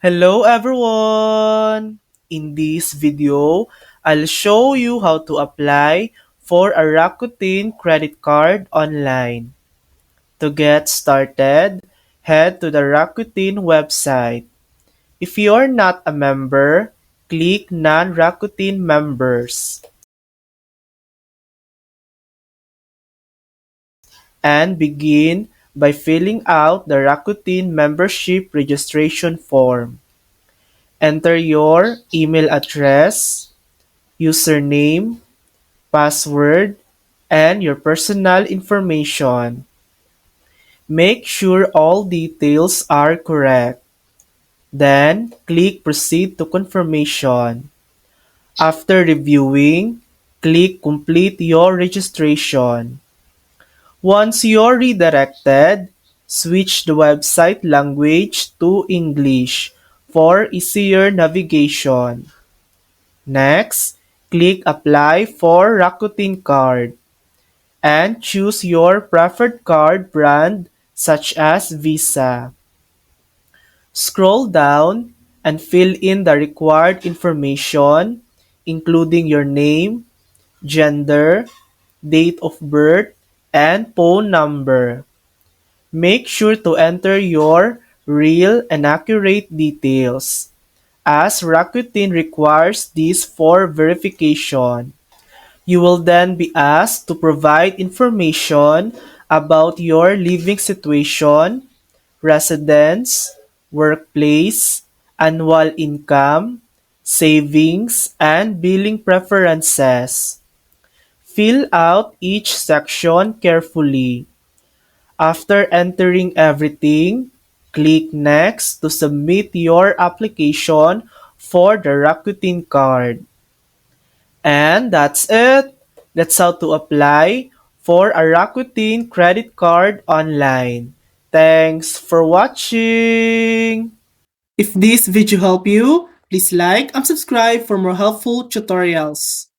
Hello everyone! In this video, I'll show you how to apply for a Rakuten credit card online. To get started, head to the Rakuten website. If you're not a member, click Non-Rakuten Members and begin by filling out the Rakuten membership registration form. Enter your email address, username, password, and your personal information. Make sure all details are correct. Then, click Proceed to Confirmation. After reviewing, click Complete your registration. Once you're redirected, switch the website language to English for easier navigation. Next, click Apply for Rakuten Card and choose your preferred card brand such as Visa. Scroll down and fill in the required information including your name, gender, date of birth, and phone number. Make sure to enter your real and accurate details, as Rakuten requires this for verification. You will then be asked to provide information about your living situation, residence, workplace, annual income, savings, and billing preferences. Fill out each section carefully. After entering everything, click Next to submit your application for the Rakuten card. And that's it. That's how to apply for a Rakuten credit card online. Thanks for watching! If this video helped you, please like and subscribe for more helpful tutorials.